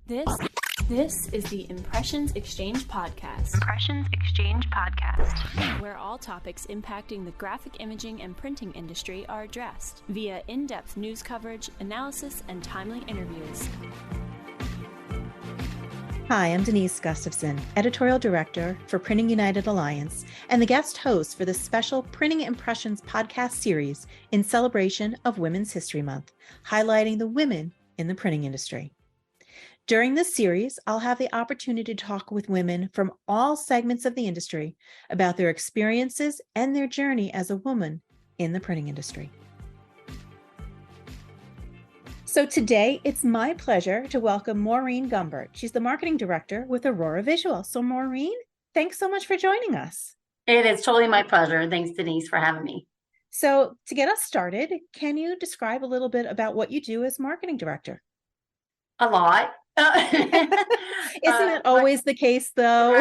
This is the Impressions Exchange Podcast. Where all topics impacting the graphic imaging and printing industry are addressed via in-depth news coverage, analysis, and timely interviews. Hi, I'm Denise Gustavson, Editorial Director for Printing United Alliance, and the guest host for the special Printing Impressions podcast series in celebration of Women's History Month, highlighting the women in the printing industry. During this series, I'll have the opportunity to talk with women from all segments of the industry about their experiences and their journey as a woman in the printing industry. So today, it's my pleasure to welcome Maureen Gumbert. She's the Marketing Director with Orora Visual. So Maureen, thanks so much for joining us. It is totally my pleasure. Thanks, Denise, for having me. So to get us started, can you describe a little bit about what you do as Marketing Director? A lot. Isn't it always the case, though?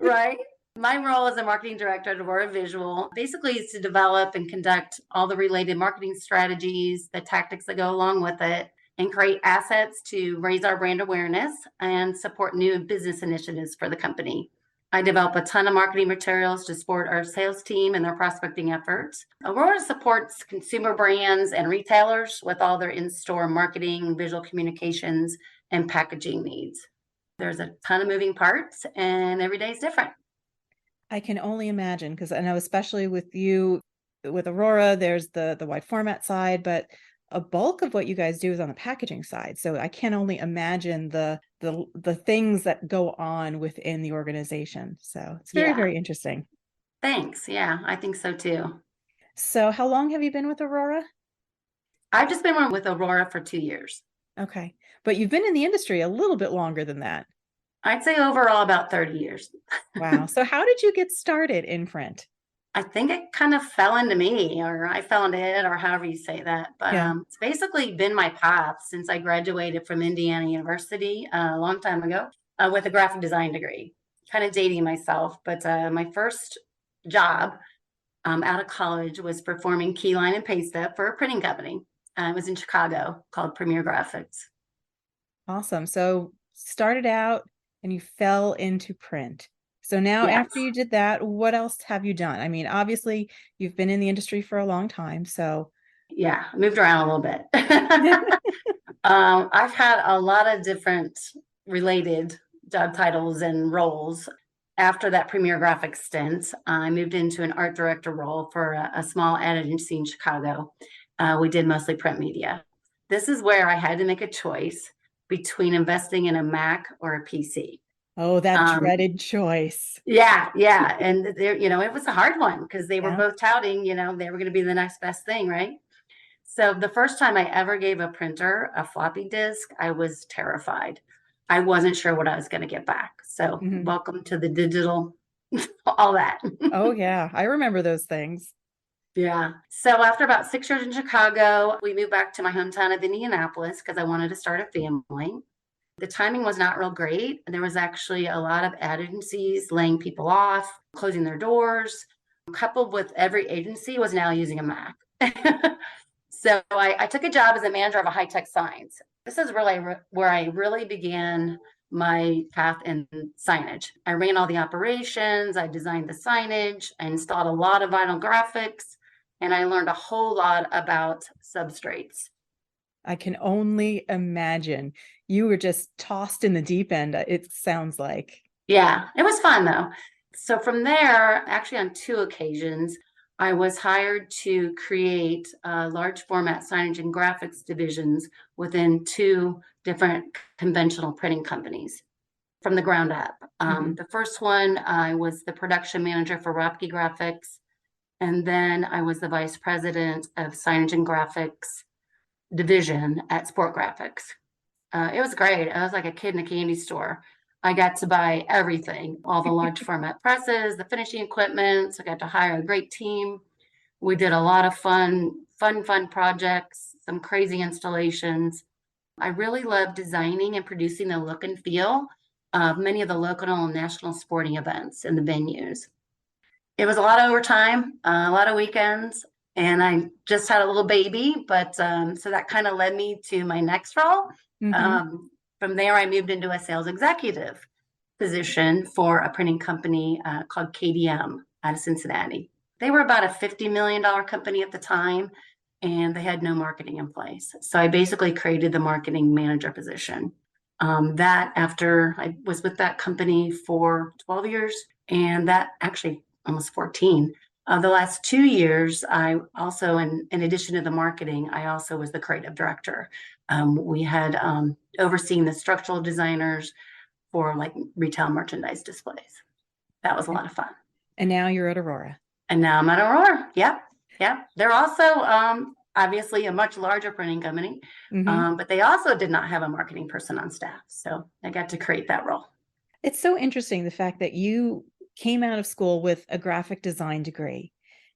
Right. My role as a marketing director at Orora Visual basically is to develop and conduct all the related marketing strategies, the tactics that go along with it, and create assets to raise our brand awareness and support new business initiatives for the company. I develop a ton of marketing materials to support our sales team and their prospecting efforts. Orora supports consumer brands and retailers with all their in-store marketing, visual communications, and packaging needs. There's a ton of moving parts and every day is different. I can only imagine, because I know especially with you, with Orora, there's the wide format side, but a bulk of what you guys do is on the packaging side. So I can only imagine the things that go on within the organization. So it's very interesting. Thanks. Yeah, I think so too. So how long have you been with Orora? I've just been with Orora for 2 years. Okay. But you've been in the industry a little bit longer than that. I'd say overall about 30 years. Wow. So how did you get started in print? I think it kind of fell into me, or I fell into it, or however you say that. But it's basically been my path since I graduated from Indiana University a long time ago with a graphic design degree. Kind of dating myself, but my first job out of college was performing keyline and paste up for a printing company. It was in Chicago called Premier Graphics. Awesome. So started out and you fell into print. So now after you did that, what else have you done? I mean, obviously you've been in the industry for a long time. So yeah, I moved around a little bit. I've had a lot of different related job titles and roles. After that Premier Graphics stint, I moved into an art director role for a small ad agency in Chicago. We did mostly print media. This is where I had to make a choice between investing in a Mac or a PC. Oh, that dreaded choice. Yeah. And there, it was a hard one because they were both touting, they were going to be the next best thing, right? So the first time I ever gave a printer a floppy disk, I was terrified. I wasn't sure what I was going to get back. So welcome to the digital, all that. Oh, yeah. I remember those things. Yeah. So after about 6 years in Chicago, we moved back to my hometown of Indianapolis because I wanted to start a family. The timing was not real great. There was actually a lot of ad agencies laying people off, closing their doors, coupled with every agency was now using a Mac. So I took a job as a manager of a high-tech signs. This is really where I really began my path in signage. I ran all the operations, I designed the signage, I installed a lot of vinyl graphics, and I learned a whole lot about substrates. I can only imagine. You were just tossed in the deep end, it sounds like. Yeah, it was fun though. So from there, actually on 2 occasions, I was hired to create large format signage and graphics divisions within 2 different conventional printing companies from the ground up. The first one, I was the production manager for Rapke Graphics. And then I was the vice president of signage and graphics division at Sport Graphics. It was great. I was like a kid in a candy store. I got to buy everything, all the large format presses, the finishing equipment. So I got to hire a great team. We did a lot of fun projects, some crazy installations. I really love designing and producing the look and feel of many of the local and national sporting events and the venues. It was a lot of overtime, a lot of weekends, and I just had a little baby, but so that kind of led me to my next role. From there, I moved into a sales executive position for a printing company called KDM out of Cincinnati. They were about a $50 million company at the time, and they had no marketing in place. So I basically created the marketing manager position. That after I was with that company for 12 years, and that actually almost 14. The last 2 years, I also, in addition to the marketing, I also was the creative director. We had overseen the structural designers for like retail merchandise displays. That was a lot of fun. And now you're at Orora. And now I'm at Aurora. Yep. Yep. They're also obviously a much larger printing company, but they also did not have a marketing person on staff. So I got to create that role. It's so interesting, the fact that you came out of school with a graphic design degree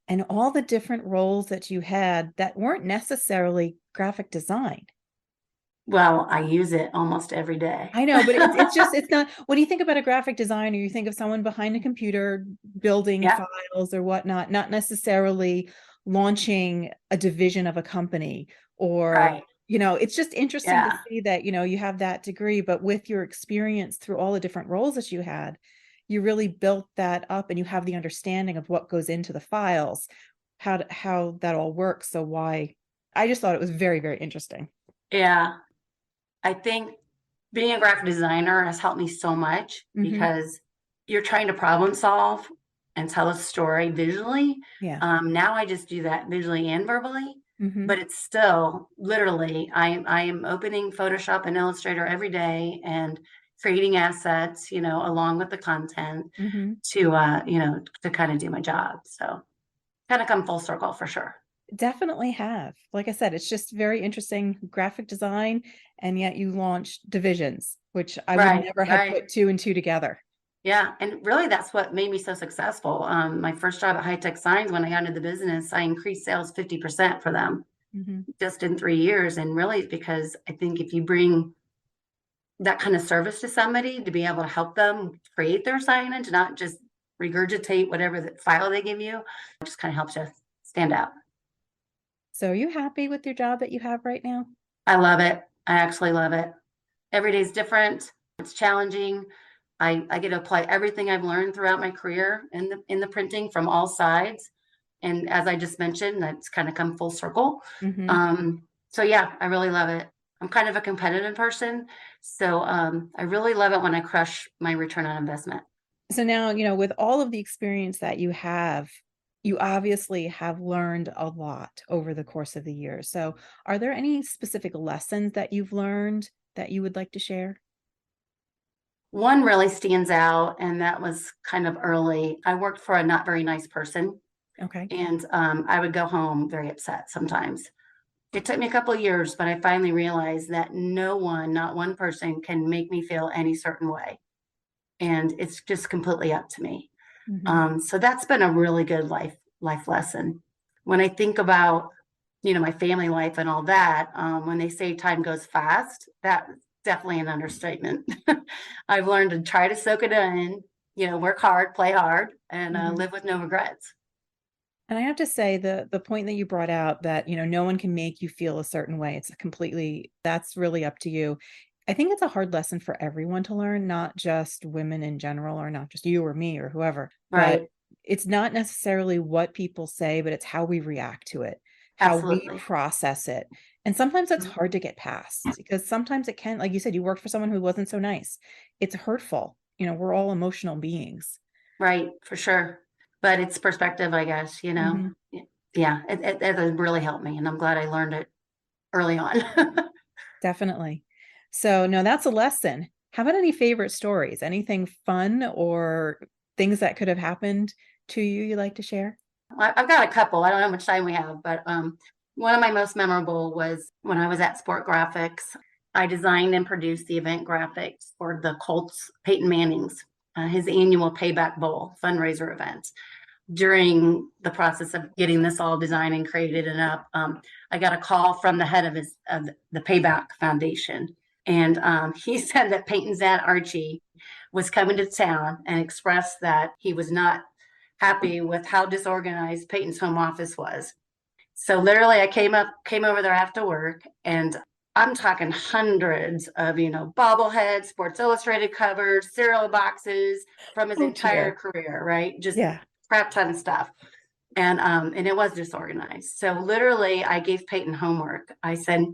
and all the different roles that you had that weren't necessarily graphic design. Well, I use it almost every day. I know, but it's not, when you think about a graphic designer, you think of someone behind a computer building files or whatnot, not necessarily launching a division of a company or, it's just interesting to see that, you have that degree, but with your experience through all the different roles that you had, you really built that up and you have the understanding of what goes into the files, how that all works. So I just thought it was very, very interesting. Yeah. I think being a graphic designer has helped me so much because you're trying to problem solve and tell a story visually. Yeah. Now I just do that visually and verbally, but it's still literally, I am opening Photoshop and Illustrator every day and creating assets, along with the content to kind of do my job. So kind of come full circle for sure. Definitely have. Like I said, it's just very interesting graphic design, and yet you launched divisions, which I would never have put two and two together. Yeah. And really, that's what made me so successful. My first job at High Tech Signs, when I got into the business, I increased sales 50% for them just in 3 years. And really, because I think if you bring that kind of service to somebody to be able to help them create their signage, not just regurgitate whatever the file they give you, it just kind of helps you stand out. So are you happy with your job that you have right now? I love it. I actually love it. Every day is different. It's challenging. I get to apply everything I've learned throughout my career in the printing from all sides. And as I just mentioned, that's kind of come full circle. So yeah, I really love it. I'm kind of a competitive person. So I really love it when I crush my return on investment. So now, with all of the experience that you have, you obviously have learned a lot over the course of the year. So are there any specific lessons that you've learned that you would like to share? One really stands out, and that was kind of early. I worked for a not very nice person. Okay. And I would go home very upset sometimes. It took me a couple of years, but I finally realized that no one, not one person, can make me feel any certain way. And it's just completely up to me. So that's been a really good life lesson. When I think about, my family life and all that, when they say time goes fast, that's definitely an understatement. I've learned to try to soak it in, work hard, play hard, and live with no regrets. And I have to say, the point that you brought out that, no one can make you feel a certain way. That's really up to you. I think it's a hard lesson for everyone to learn, not just women in general, or not just you or me or whoever. Right. But it's not necessarily what people say, but it's how we react to it, how Absolutely. we process it. And sometimes that's hard to get past, because sometimes it can, like you said, you worked for someone who wasn't so nice. It's hurtful. We're all emotional beings. Right, for sure. But it's perspective, I guess, Yeah, it has really helped me, and I'm glad I learned it early on. Definitely. So no, that's a lesson. How about any favorite stories? Anything fun or things that could have happened to you'd like to share? I've got a couple. I don't know how much time we have, but one of my most memorable was when I was at Sport Graphics. I designed and produced the event graphics for the Colts, Peyton Manning's, his annual Payback Bowl fundraiser event. During the process of getting this all designed and created and up, I got a call from the head of the Payback Foundation. And he said that Peyton's dad, Archie, was coming to town and expressed that he was not happy with how disorganized Peyton's home office was. So literally I came over there after work, and I'm talking hundreds of, bobbleheads, Sports Illustrated covers, cereal boxes from his Oh entire dear. career, right? Just Yeah. crap ton of stuff. And it was disorganized. So literally I gave Peyton homework. I said,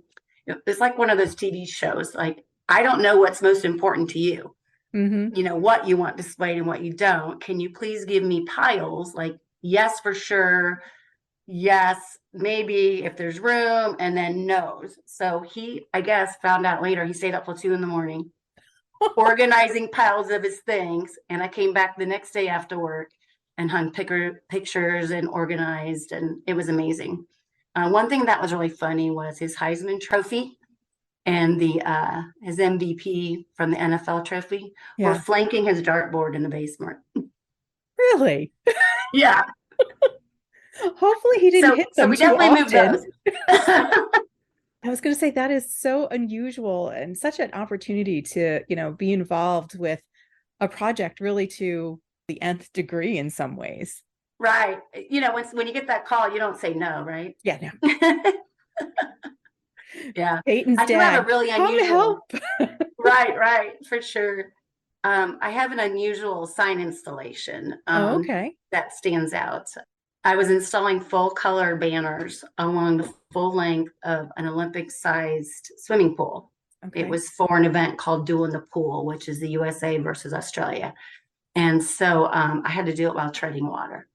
it's like one of those TV shows. Like, I don't know what's most important to you, what you want displayed and what you don't. Can you please give me piles? Like, yes, for sure. Yes, maybe if there's room, and then no's. So he, I guess, found out later he stayed up till 2 a.m. organizing piles of his things. And I came back the next day after work and hung pictures and organized, and it was amazing. One thing that was really funny was his Heisman Trophy and his MVP from the NFL trophy were Yeah. flanking his dartboard in the basement. Really? Yeah. Hopefully he didn't hit So them we too definitely moved often. those. I was going to say that is so unusual and such an opportunity to, be involved with a project really to the nth degree in some ways. Right. When you get that call, you don't say no, right? Yeah, no. Yeah. Peyton's I do dad, have a really come unusual. help. Right, for sure. I have an unusual sign installation Okay. that stands out. I was installing full color banners along the full length of an Olympic sized swimming pool. Okay. It was for an event called Duel in the Pool, which is the USA versus Australia. And so I had to do it while treading water.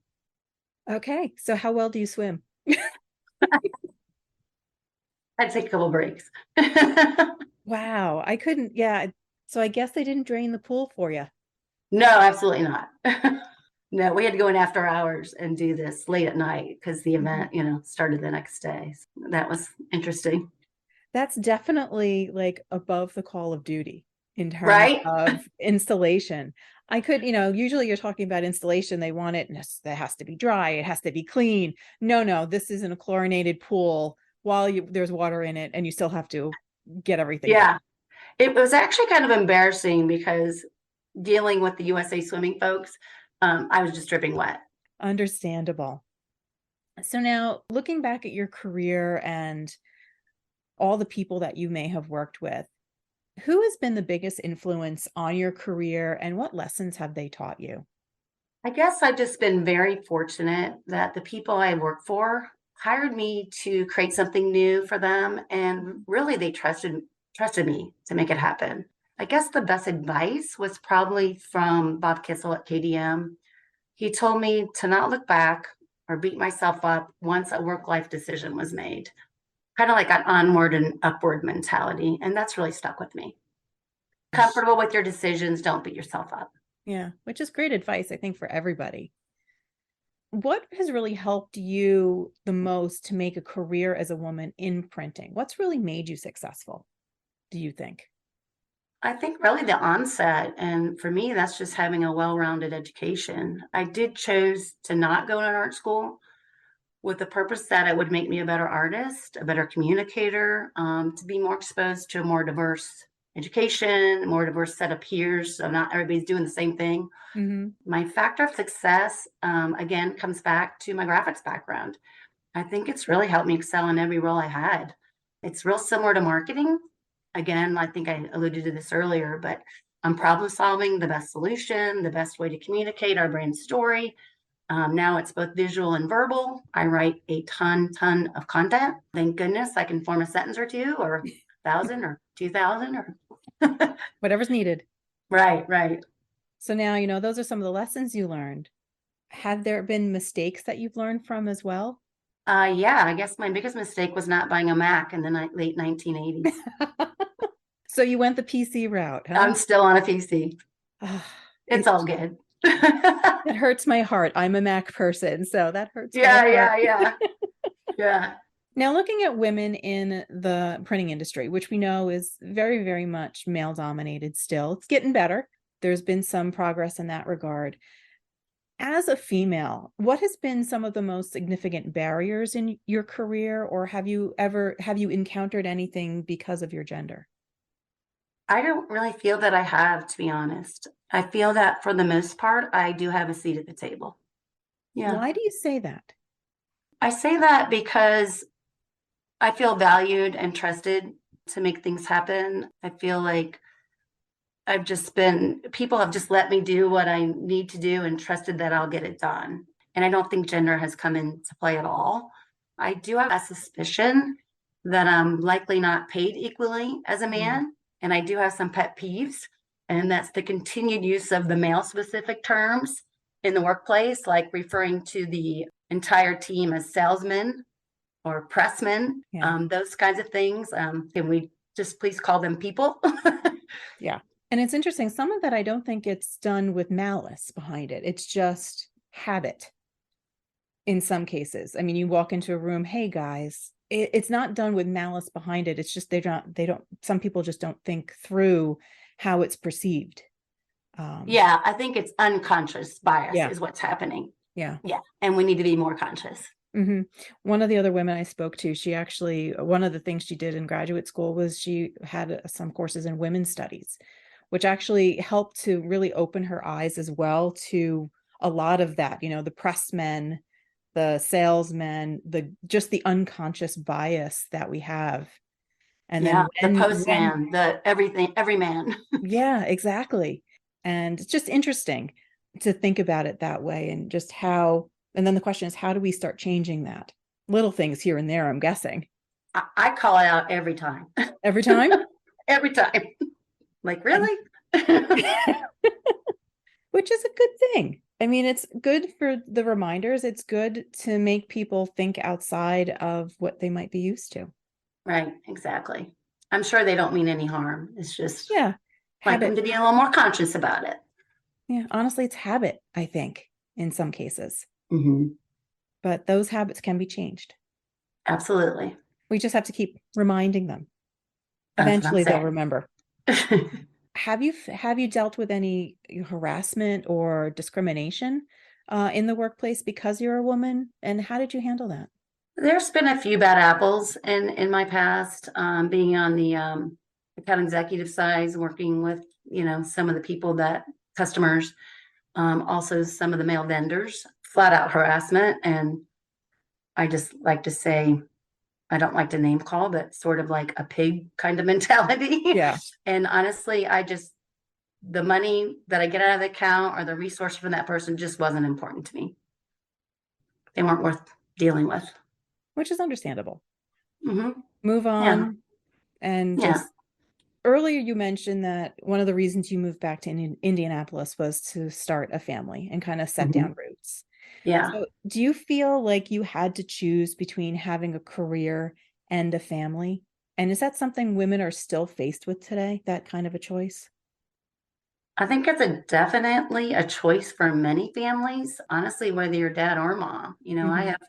Okay. So how well do you swim? I'd take a couple breaks. Wow. I couldn't. Yeah. So I guess they didn't drain the pool for you. No, absolutely not. No, we had to go in after hours and do this late at night because the event, started the next day. So that was interesting. That's definitely like above the call of duty in terms Right? of installation. I could, usually you're talking about installation. They want it, that has to be dry. It has to be clean. No, this isn't a chlorinated pool while there's water in it and you still have to get everything done. Yeah. It was actually kind of embarrassing because dealing with the USA swimming folks, I was just dripping wet. Understandable. So now looking back at your career and all the people that you may have worked with, who has been the biggest influence on your career and what lessons have they taught you? I guess I've just been very fortunate that the people I work for hired me to create something new for them. And really they trusted me to make it happen. I guess the best advice was probably from Bob Kissel at KDM. He told me to not look back or beat myself up once a work-life decision was made. Kind of like an onward and upward mentality. And that's really stuck with me. Comfortable with your decisions, don't beat yourself up. Yeah, which is great advice, I think, for everybody. What has really helped you the most to make a career as a woman in printing? What's really made you successful, do you think? I think really the onset, and for me, that's just having a well-rounded education. I did choose to not go to an art school with the purpose that it would make me a better artist, a better communicator, to be more exposed to a more diverse education, a more diverse set of peers. So not everybody's doing the same thing. Mm-hmm. My factor of success, again, comes back to my graphics background. I think it's really helped me excel in every role I had. It's real similar to marketing. Again, I think I alluded to this earlier, but I'm problem solving the best solution, the best way to communicate our brand story. Now it's both visual and verbal. I write a ton of content. Thank goodness I can form a sentence or two or 1,000 or 2,000 or Whatever's needed. Right. So now, those are some of the lessons you learned. Have there been mistakes that you've learned from as well? Yeah, I guess my biggest mistake was not buying a Mac in the late 1980s. So you went the PC route, huh? I'm still on a PC. It's all good. It hurts my heart. I'm a Mac person, so that hurts my heart. Yeah. Now, looking at women in the printing industry, which we know is very, very much male dominated still, it's getting better. There's been some progress in that regard. As a female, what has been some of the most significant barriers in your career, or have you encountered anything because of your gender? I don't really feel that I have, to be honest. I feel that for the most part, I do have a seat at the table. Yeah. Why do you say that? I say that because I feel valued and trusted to make things happen. I feel like people have just let me do what I need to do and trusted that I'll get it done. And I don't think gender has come into play at all. I do have a suspicion that I'm likely not paid equally as a man. And I do have some pet peeves, and that's the continued use of the male specific terms in the workplace, like referring to the entire team as salesmen or pressmen, those kinds of things. Can we just please call them people? Yeah. And it's interesting. Some of that, I don't think it's done with malice behind it. It's just habit in some cases. I mean, you walk into a room, hey guys, it's not done with malice behind it. It's just, some people just don't think through how it's perceived. Yeah, I think it's unconscious bias is what's happening. Yeah. Yeah. And we need to be more conscious. Mm-hmm. One of the other women I spoke to, one of the things she did in graduate school was she had some courses in women's studies, which actually helped to really open her eyes as well to a lot of that, the pressmen, the salesmen, just the unconscious bias that we have. And then the postman, every man. Yeah, exactly. And it's just interesting to think about it that way, and just and then the question is, how do we start changing that? Little things here and there, I'm guessing. I call it out every time. Every time? Every time. Like, really? Which is a good thing. I mean, it's good for the reminders. It's good to make people think outside of what they might be used to. Right, exactly. I'm sure they don't mean any harm. It's just like them to be a little more conscious about it. Yeah, honestly, it's habit, I think, in some cases. Mm-hmm. But those habits can be changed. Absolutely. We just have to keep reminding them. Eventually they'll remember. Have you dealt with any harassment or discrimination in the workplace because you're a woman? And how did you handle that? There's been a few bad apples in my past, being on the account executive side, working with, some of the customers, also some of the male vendors, flat out harassment. And I just like to say, I don't like to name call, but sort of like a pig kind of mentality. Yeah. And honestly, the money that I get out of the account or the resource from that person just wasn't important to me. They weren't worth dealing with. Which is understandable. Mm-hmm. Move on. And just earlier you mentioned that one of the reasons you moved back to Indianapolis was to start a family and kind of set down roots. Yeah. So do you feel like you had to choose between having a career and a family? And is that something women are still faced with today, that kind of a choice? I think it's definitely a choice for many families, honestly, whether you're dad or mom. I have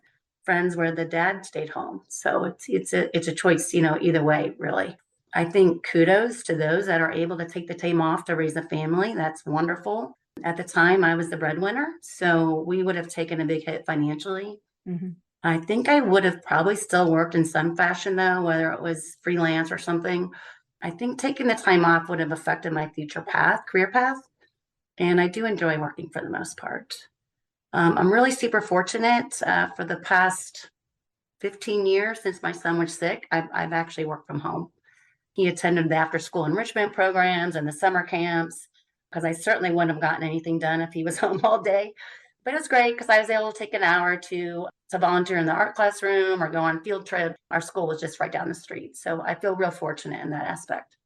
friends where the dad stayed home. So it's a choice, either way, really. I think kudos to those that are able to take the time off to raise a family. That's wonderful. At the time, I was the breadwinner, so we would have taken a big hit financially. Mm-hmm. I think I would have probably still worked in some fashion, though, whether it was freelance or something. I think taking the time off would have affected my future career path. And I do enjoy working for the most part. I'm really super fortunate. For the past 15 years since my son was sick, I've actually worked from home. He attended the after school enrichment programs and the summer camps, because I certainly wouldn't have gotten anything done if he was home all day. But it was great because I was able to take an hour to volunteer in the art classroom or go on field trips. Our school was just right down the street. So I feel real fortunate in that aspect.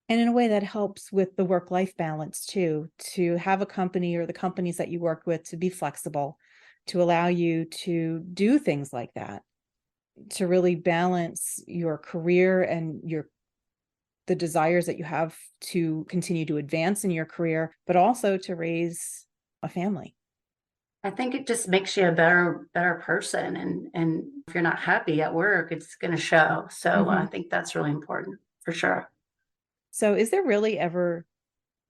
And in a way that helps with the work-life balance too, to have a company or the companies that you work with to be flexible, to allow you to do things like that, to really balance your career and the desires that you have to continue to advance in your career, but also to raise a family. I think it just makes you a better person. And if you're not happy at work, it's going to show. So I think that's really important for sure. So is there really ever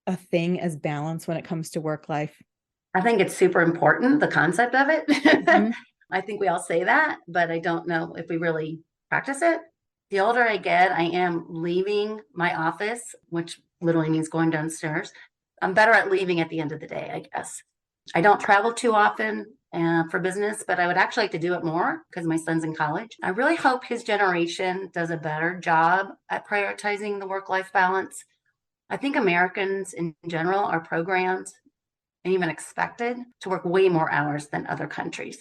a thing as balance when it comes to work life? I think it's super important, the concept of it. I think we all say that, but I don't know if we really practice it. The older I get, I am leaving my office, which literally means going downstairs. I'm better at leaving at the end of the day, I guess. I don't travel too often. for business, but I would actually like to do it more because my son's in college. I really hope his generation does a better job at prioritizing the work-life balance. I think Americans in general are programmed and even expected to work way more hours than other countries.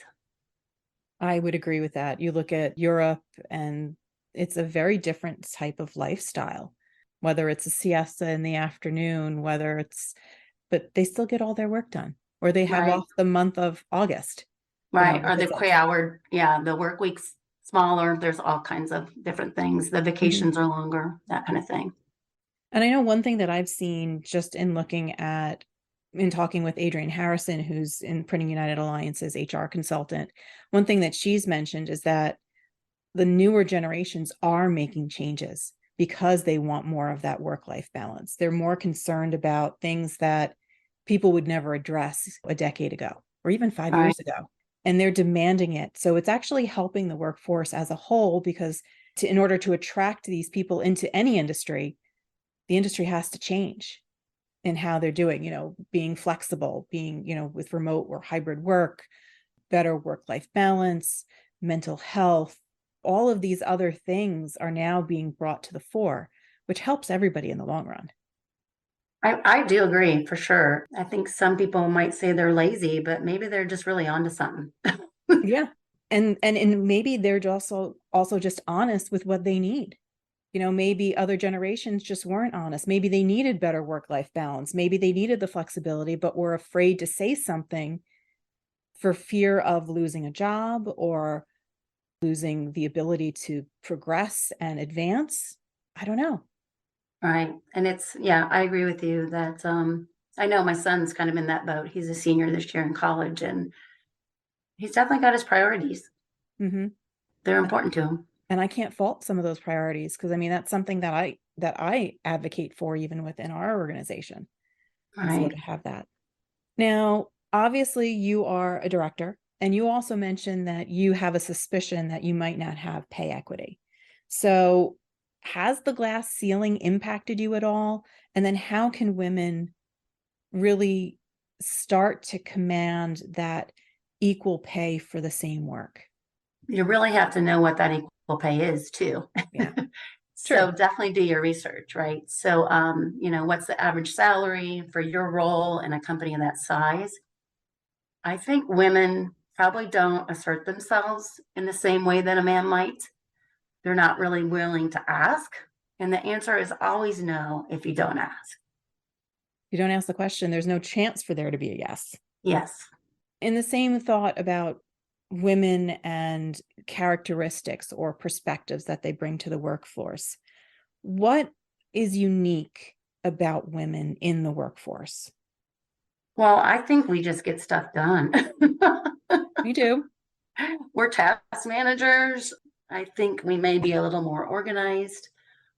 I would agree with that. You look at Europe and it's a very different type of lifestyle, whether it's a siesta in the afternoon, but they still get all their work done, or they have Right. off the month of August. Right. Or Because the hour, the work week's smaller. There's all kinds of different things. The vacations are longer, that kind of thing. And I know one thing that I've seen just in talking with Adrienne Harrison, who's in Printing United Alliance's HR consultant, one thing that she's mentioned is that the newer generations are making changes because they want more of that work-life balance. They're more concerned about things that people would never address a decade ago or even 5 years ago. And they're demanding it. So it's actually helping the workforce as a whole, because in order to attract these people into any industry, the industry has to change in how they're doing, being flexible, being, with remote or hybrid work, better work-life balance, mental health. All of these other things are now being brought to the fore, which helps everybody in the long run. I do agree for sure. I think some people might say they're lazy, but maybe they're just really onto something. Yeah. And maybe they're also just honest with what they need. Maybe other generations just weren't honest. Maybe they needed better work-life balance. Maybe they needed the flexibility, but were afraid to say something for fear of losing a job or losing the ability to progress and advance. I don't know. Right. And I agree with you that I know my son's kind of in that boat. He's a senior this year in college, and he's definitely got his priorities. Mm-hmm. They're important to him. And I can't fault some of those priorities, because that's something that I advocate for even within our organization. Right. So to have that. Now, obviously you are a director, and you also mentioned that you have a suspicion that you might not have pay equity. So has the glass ceiling impacted you at all? And then how can women really start to command that equal pay for the same work? You really have to know what that equal pay is too. Yeah. So True. definitely do your research, right? So, what's the average salary for your role in a company of that size? I think women probably don't assert themselves in the same way that a man might. They're not really willing to ask. And the answer is always no if you don't ask. You don't ask the question, there's no chance for there to be a yes. Yes. In the same thought about women and characteristics or perspectives that they bring to the workforce, what is unique about women in the workforce? Well, I think we just get stuff done. Me too. We're task managers. I think we may be a little more organized.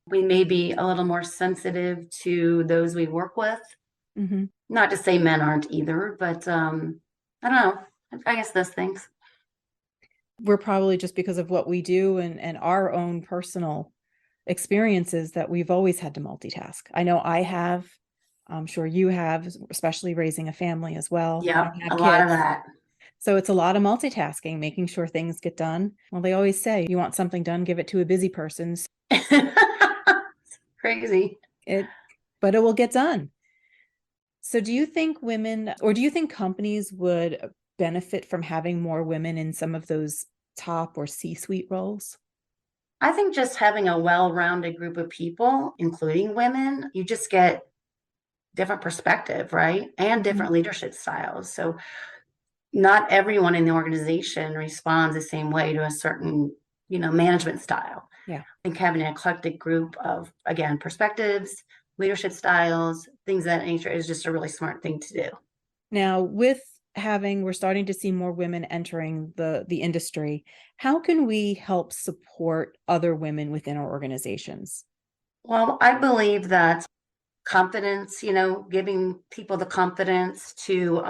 We may be a little more sensitive to those we work with. Mm-hmm. Not to say men aren't either, but I don't know. I guess those things. We're probably, just because of what we do and our own personal experiences, that we've always had to multitask. I know I have. I'm sure you have, especially raising a family as well. Yeah, I don't have a lot of kids. that. So it's a lot of multitasking, making sure things get done. Well, they always say, you want something done, give it to a busy person. Crazy. But it will get done. So do you think companies would benefit from having more women in some of those top or C-suite roles? I think just having a well-rounded group of people, including women, you just get different perspective, right? And different leadership styles. So not everyone in the organization responds the same way to a certain, management style. Yeah. I think having an eclectic group of, again, perspectives, leadership styles, things of that nature is just a really smart thing to do. Now, we're starting to see more women entering the industry. How can we help support other women within our organizations? Well, I believe that confidence, giving people the confidence to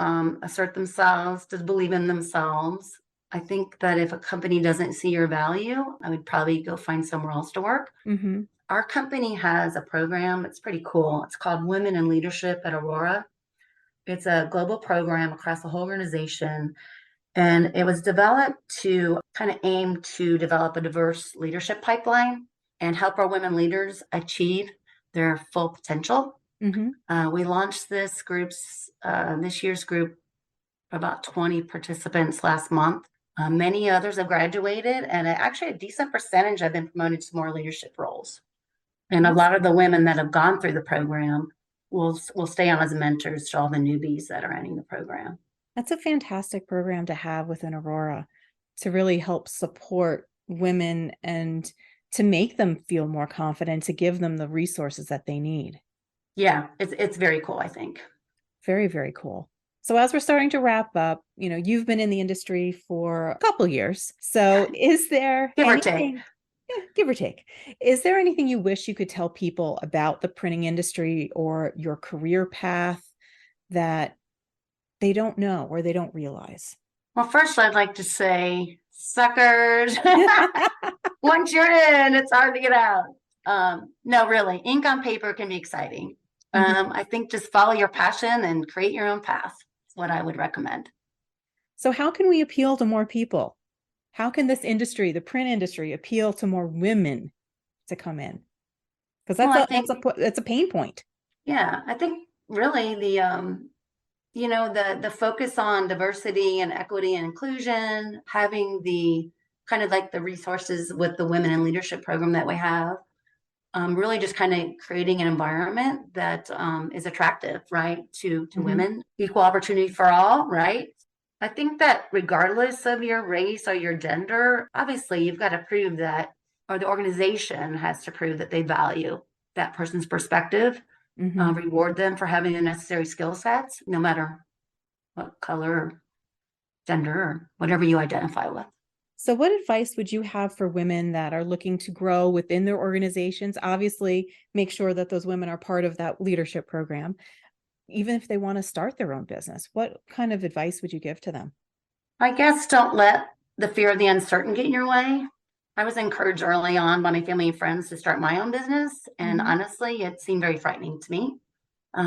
assert themselves, to believe in themselves. I think that if a company doesn't see your value, I would probably go find somewhere else to work. Mm-hmm. Our company has a program. It's pretty cool. It's called Women in Leadership at Orora. It's a global program across the whole organization. And it was developed to kind of aim to develop a diverse leadership pipeline and help our women leaders achieve their full potential. We launched this year's group, about 20 participants last month. Many others have graduated, and actually a decent percentage have been promoted to more leadership roles. And a lot of the women that have gone through the program will stay on as mentors to all the newbies that are entering the program. That's a fantastic program to have within Orora to really help support women and to make them feel more confident, to give them the resources that they need. Yeah, it's very cool, I think. Very, very cool. So as we're starting to wrap up, you've been in the industry for a couple years. So is there give anything, give or take, is there anything you wish you could tell people about the printing industry or your career path that they don't know or they don't realize? Well, first I'd like to say, suckers, once you're in, it's hard to get out. No, really, ink on paper can be exciting. I think just follow your passion and create your own path. That's what I would recommend. So how can we appeal to more people? How can this industry, the print industry, appeal to more women to come in? Because that's a pain point. Yeah, I think really the focus on diversity and equity and inclusion, having the kind of like the resources with the Women in Leadership program that we have, really just kind of creating an environment that is attractive, right, to women, equal opportunity for all, right? I think that regardless of your race or your gender, obviously you've got to prove that, or the organization has to prove that they value that person's perspective, reward them for having the necessary skill sets, no matter what color, or gender, or whatever you identify with. So what advice would you have for women that are looking to grow within their organizations? Obviously, make sure that those women are part of that leadership program. Even if they want to start their own business, what kind of advice would you give to them? I guess don't let the fear of the uncertain get in your way. I was encouraged early on by my family and friends to start my own business. And honestly, it seemed very frightening to me.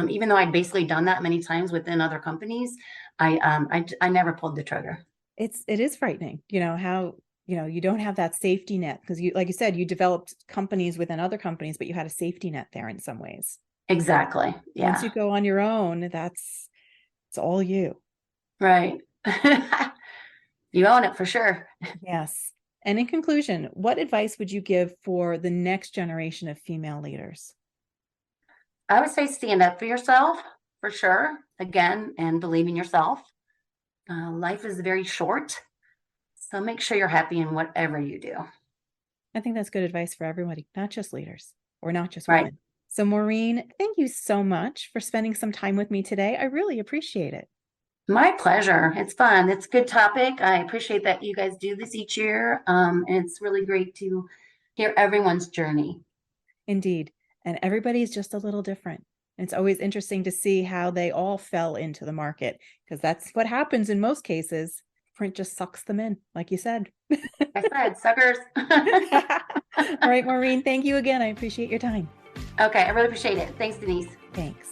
Even though I'd basically done that many times within other companies, I never pulled the trigger. It is frightening, how, you don't have that safety net because like you said, you developed companies within other companies, but you had a safety net there in some ways. Exactly. Yeah. Once you go on your own, it's all you. Right. You own it for sure. Yes. And in conclusion, what advice would you give for the next generation of female leaders? I would say stand up for yourself, for sure. Again, and believe in yourself. Life is very short, so make sure you're happy in whatever you do. I think that's good advice for everybody, not just leaders or not just women. Right. So Maureen, thank you so much for spending some time with me today. I really appreciate it. My pleasure. It's fun. It's a good topic. I appreciate that you guys do this each year. And it's really great to hear everyone's journey. Indeed. And everybody's just a little different. It's always interesting to see how they all fell into the market, because that's what happens in most cases. Print just sucks them in, like you said. I said, suckers. All right, Maureen, thank you again. I appreciate your time. Okay, I really appreciate it. Thanks, Denise. Thanks.